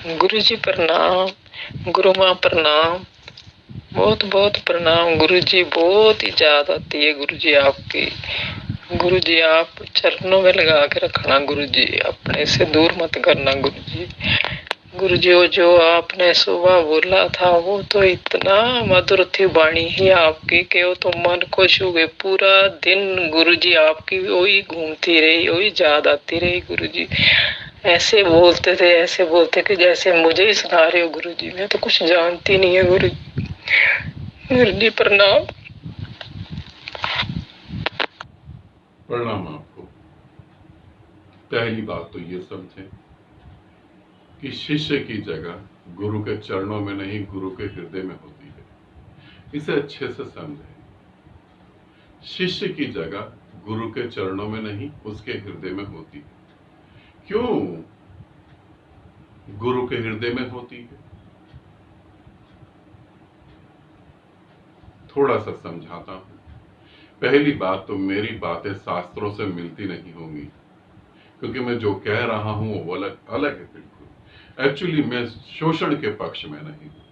गुरु जी प्रणाम। गुरु माँ प्रणाम। बहुत बहुत प्रणाम गुरु जी। बहुत ही याद आती है गुरु जी आपकी। गुरु जी आप चरणों में लगा के रखना गुरु जी, अपने से दूर मत करना गुरु जी। गुरु जी वो जो आपने सुबह बोला था वो तो इतना मधुर थी वाणी ही आपकी कि वो तो मन को छू गई। पूरा दिन गुरु जी आपकी वही घूमती रही, वही याद आती रही गुरु जी। ऐसे बोलते थे, ऐसे बोलते कि जैसे मुझे ही सुना रहे हो गुरु जी। मैं तो कुछ जानती नहीं है गुरु जी। गुरु जी प्रणाम। प्रणाम आपको। पहली बात तो ये समझें कि शिष्य की जगह गुरु के चरणों में नहीं, गुरु के हृदय में होती है। इसे अच्छे से समझें। शिष्य की जगह गुरु के चरणों में नहीं, उसके हृदय में होती है। क्यों गुरु के हृदय में होती है? थोड़ा सा समझाता हूं। पहली बात तो मेरी बातें शास्त्रों से मिलती नहीं होंगी, क्योंकि मैं जो कह रहा हूं वो अलग अलग है बिल्कुल। एक्चुअली मैं शोषण के पक्ष में नहीं हूं,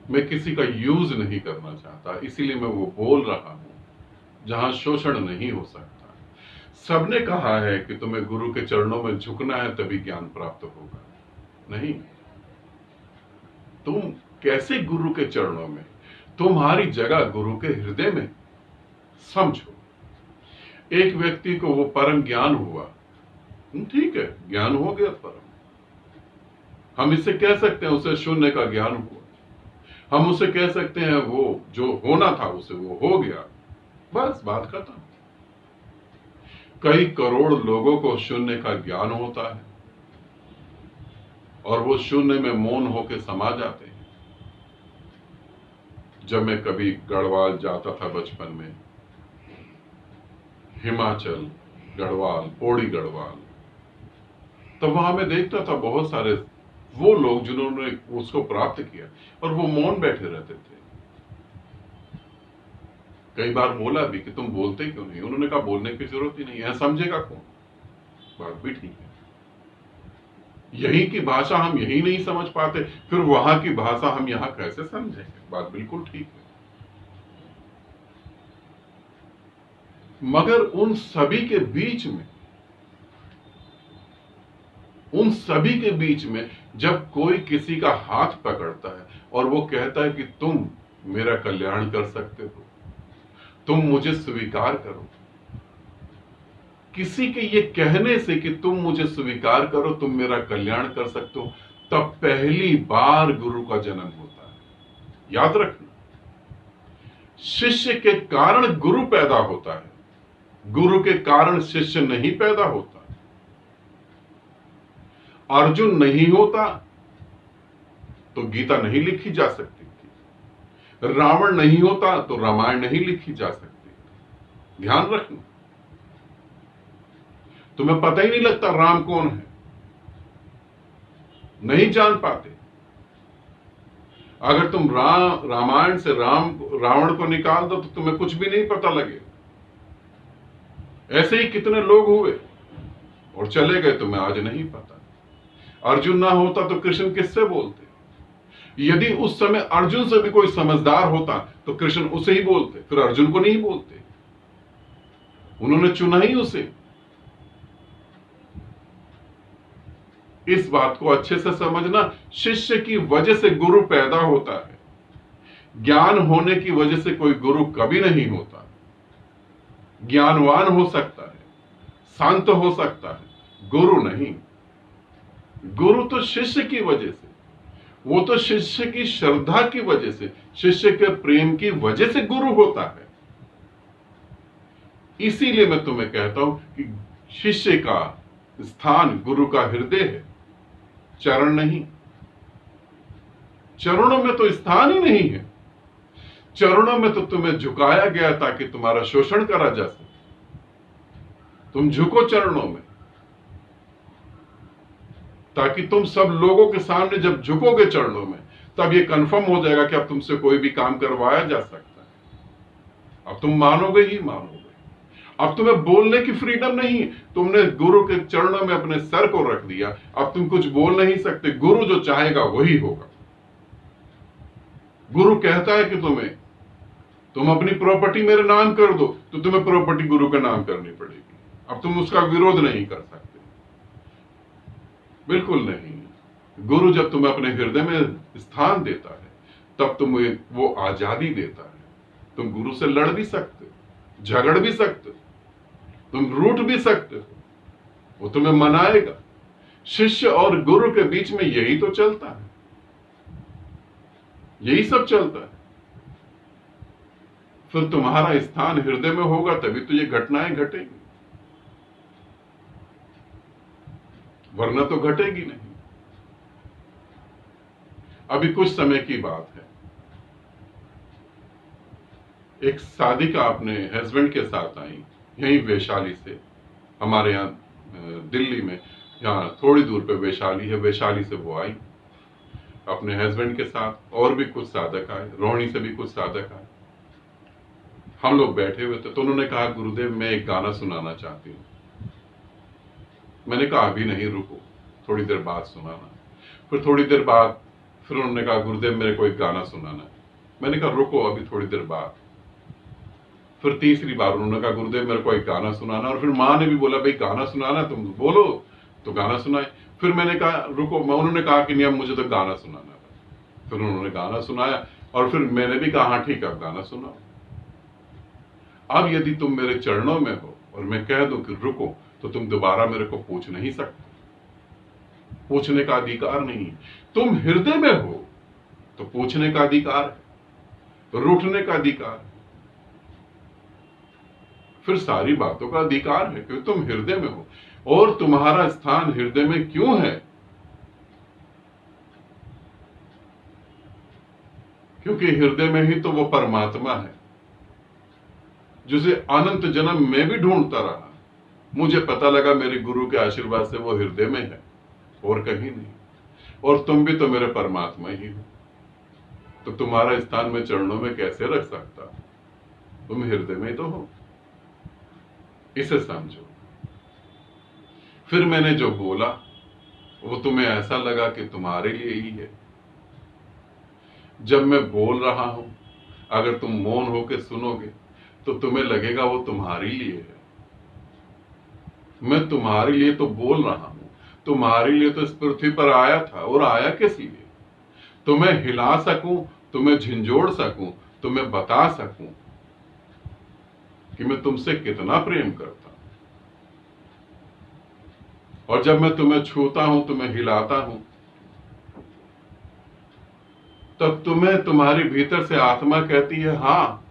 मैं किसी का यूज नहीं करना चाहता, इसीलिए मैं वो बोल रहा हूं जहां शोषण नहीं हो सकता। सबने कहा है कि तुम्हें गुरु के चरणों में झुकना है तभी ज्ञान प्राप्त होगा। नहीं, तुम कैसे गुरु के चरणों में? तुम्हारी जगह गुरु के हृदय में। समझो, एक व्यक्ति को वो परम ज्ञान हुआ, ठीक है, ज्ञान हो गया परम, हम इसे कह सकते हैं उसे शून्य का ज्ञान हुआ। हम उसे कह सकते हैं वो जो होना था उसे वो हो गया, बस बात खत्म। कई करोड़ लोगों को शून्य का ज्ञान होता है और वो शून्य में मौन होकर समा जाते हैं। जब मैं कभी गढ़वाल जाता था बचपन में, हिमाचल गढ़वाल, पौड़ी गढ़वाल, तब वहां मैं देखता था बहुत सारे वो लोग जिन्होंने उसको प्राप्त किया और वो मौन बैठे रहते थे। कई बार बोला भी कि तुम बोलते क्यों नहीं? उन्होंने कहा बोलने की जरूरत ही नहीं है, समझेगा कौन? बात भी ठीक है। यही की भाषा हम यही नहीं समझ पाते, फिर वहां की भाषा हम यहां कैसे समझेंगे? बात बिल्कुल ठीक है। मगर उन सभी के बीच में जब कोई किसी का हाथ पकड़ता है और वो कहता है कि तुम मेरा कल्याण कर सकते हो, तुम मुझे स्वीकार करो, किसी के ये कहने से कि तुम मुझे स्वीकार करो, तुम मेरा कल्याण कर सकते हो, तब पहली बार गुरु का जन्म होता है। याद रखना, शिष्य के कारण गुरु पैदा होता है, गुरु के कारण शिष्य नहीं पैदा होता। अर्जुन नहीं होता तो गीता नहीं लिखी जा सकती थी, रावण नहीं होता तो रामायण नहीं लिखी जा सकती। ध्यान रखना, तुम्हें पता ही नहीं लगता राम कौन है, नहीं जान पाते। अगर तुम रामायण से रावण को निकाल दो तो तुम्हें कुछ भी नहीं पता लगेगा। ऐसे ही कितने लोग हुए और चले गए, तुम्हें आज नहीं पता। अर्जुन ना होता तो कृष्ण किससे बोलते? यदि उस समय अर्जुन से भी कोई समझदार होता तो कृष्ण उसे ही बोलते, फिर अर्जुन को नहीं बोलते। उन्होंने चुना ही उसे। इस बात को अच्छे से समझना, शिष्य की वजह से गुरु पैदा होता है। ज्ञान होने की वजह से कोई गुरु कभी नहीं होता। ज्ञानवान हो सकता है, शांत हो सकता है, गुरु नहीं। गुरु तो शिष्य की वजह से, वो तो शिष्य की श्रद्धा की वजह से, शिष्य के प्रेम की वजह से गुरु होता है। इसीलिए मैं तुम्हें कहता हूं कि शिष्य का स्थान गुरु का हृदय है, चरण नहीं। चरणों में तो स्थान ही नहीं है। चरणों में तो तुम्हें झुकाया गया ताकि तुम्हारा शोषण करा जा सके। तुम झुको चरणों में ताकि तुम सब लोगों के सामने जब झुकोगे चरणों में, तब ये कंफर्म हो जाएगा कि अब तुमसे कोई भी काम करवाया जा सकता है। अब तुम मानोगे ही मानोगे। अब तुम्हें बोलने की फ्रीडम नहीं है, तुमने गुरु के चरणों में अपने सर को रख दिया, अब तुम कुछ बोल नहीं सकते। गुरु जो चाहेगा वही होगा। गुरु कहता है कि तुम अपनी प्रॉपर्टी मेरे नाम कर दो, तो तुम्हें प्रॉपर्टी गुरु का नाम करनी पड़ेगी। अब तुम उसका विरोध नहीं कर सकते, बिल्कुल नहीं। गुरु जब तुम्हें अपने हृदय में स्थान देता है तब तुम्हें वो आजादी देता है। तुम गुरु से लड़ भी सकते हो, झगड़ भी सकते हो, तुम रूठ भी सकते हो, वो तुम्हें मनाएगा। शिष्य और गुरु के बीच में यही तो चलता है, यही सब चलता है। फिर तुम्हारा स्थान हृदय में होगा तभी तो ये घटनाएं घटेगी, वरना तो घटेगी नहीं। अभी कुछ समय की बात है, एक साधिका अपने हस्बैंड के साथ आई, यहीं वैशाली से। हमारे यहाँ दिल्ली में यहाँ थोड़ी दूर पे वैशाली है, वैशाली से वो आई अपने हस्बैंड के साथ। और भी कुछ साधक आए, रोहिणी से भी कुछ साधक आए। हम लोग बैठे हुए थे तो उन्होंने कहा, गुरुदेव मैं एक गाना सुनाना चाहती हूँ। मैंने कहा अभी नहीं, रुको, थोड़ी देर बाद सुनाना। फिर थोड़ी देर बाद फिर उन्होंने कहा, गुरुदेव मेरे को एक गाना सुनाना है। मैंने कहा रुको, अभी थोड़ी देर बाद। फिर तीसरी बार उन्होंने कहा, गुरुदेव मेरे को एक गाना सुनाना। और फिर माँ ने भी बोला, भाई गाना सुनाना, तुम बोलो। तो गाना सुनाए। फिर मैंने कहा रुको, उन्होंने कहा कि नहीं अब मुझे तो गाना सुनाना है। फिर उन्होंने गाना सुनाया और फिर मैंने भी कहा हाँ ठीक है, अब गाना सुनाओ। अब यदि तुम मेरे चरणों में हो और मैं कह दूं कि रुको, तो तुम दोबारा मेरे को पूछ नहीं सकते, पूछने का अधिकार नहीं है। तुम हृदय में हो तो पूछने का अधिकार है, रूठने का अधिकार है, फिर सारी बातों का अधिकार है, क्योंकि तुम हृदय में हो। और तुम्हारा स्थान हृदय में क्यों है? क्योंकि हृदय में ही तो वो परमात्मा है जिसे अनंत जन्म में भी ढूंढता रहा। मुझे पता लगा मेरे गुरु के आशीर्वाद से वो हृदय में है और कहीं नहीं। और तुम भी तो मेरे परमात्मा ही हो, तो तुम्हारा स्थान मैं चरणों में कैसे रख सकता? तुम हृदय में तो हो, इसे समझो। फिर मैंने जो बोला वो तुम्हें ऐसा लगा कि तुम्हारे लिए ही है। जब मैं बोल रहा हूं, अगर तुम मौन होकर सुनोगे तो तुम्हें लगेगा वो तुम्हारे लिए है। मैं तुम्हारे लिए तो बोल रहा हूं, तुम्हारे लिए तो इस पृथ्वी पर आया था। और आया किस लिए? तुम्हें हिला सकूं, तुम्हें झंझोड़ सकूं, तुम्हें बता सकूं कि मैं तुमसे कितना प्रेम करता हूं। और जब मैं तुम्हें छूता हूं, तुम्हें हिलाता हूं, तब तुम्हें तुम्हारी भीतर से आत्मा कहती है हाँ,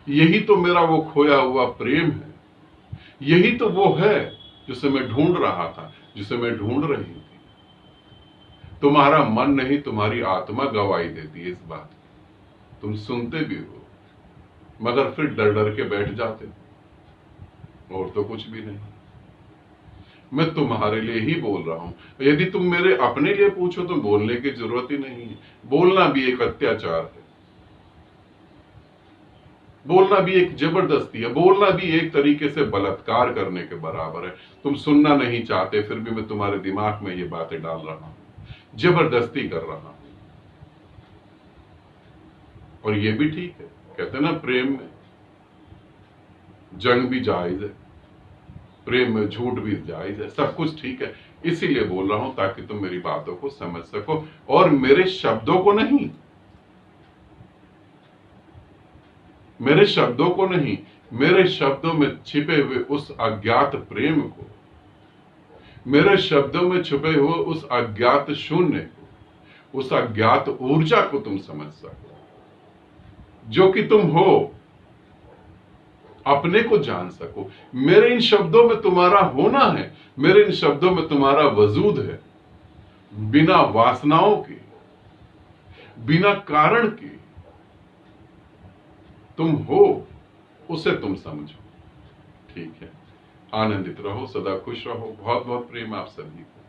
यही तो मेरा वो खोया हुआ प्रेम है, यही तो वो है जिसे मैं ढूंढ रहा था, जिसे मैं ढूंढ रही थी। तुम्हारा मन नहीं, तुम्हारी आत्मा गवाही देती है इस बात की। तुम सुनते भी हो मगर फिर डर डर के बैठ जाते हो, और तो कुछ भी नहीं। मैं तुम्हारे लिए ही बोल रहा हूं। यदि तुम मेरे अपने लिए पूछो तो बोलने की जरूरत ही नहीं है। बोलना भी एक अत्याचार है, बोलना भी एक जबरदस्ती है, बोलना भी एक तरीके से बलात्कार करने के बराबर है। तुम सुनना नहीं चाहते, फिर भी मैं तुम्हारे दिमाग में ये बातें डाल रहा हूं, जबरदस्ती कर रहा हूं। और ये भी ठीक है, कहते ना प्रेम में जंग भी जायज है, प्रेम में झूठ भी जायज है, सब कुछ ठीक है। इसीलिए बोल रहा हूं ताकि तुम मेरी बातों को समझ सको और मेरे शब्दों को नहीं, मेरे शब्दों को नहीं, मेरे शब्दों में छिपे हुए उस अज्ञात प्रेम को, मेरे शब्दों में छुपे हुए उस अज्ञात शून्य को, उस अज्ञात ऊर्जा को तुम समझ सको, जो कि तुम हो, अपने को जान सको। मेरे इन शब्दों में तुम्हारा होना है, मेरे इन शब्दों में तुम्हारा वजूद है, बिना वासनाओं के, बिना कारण के तुम हो, उसे तुम समझो। ठीक है, आनंदित रहो, सदा खुश रहो। बहुत बहुत प्रेम आप सभी को।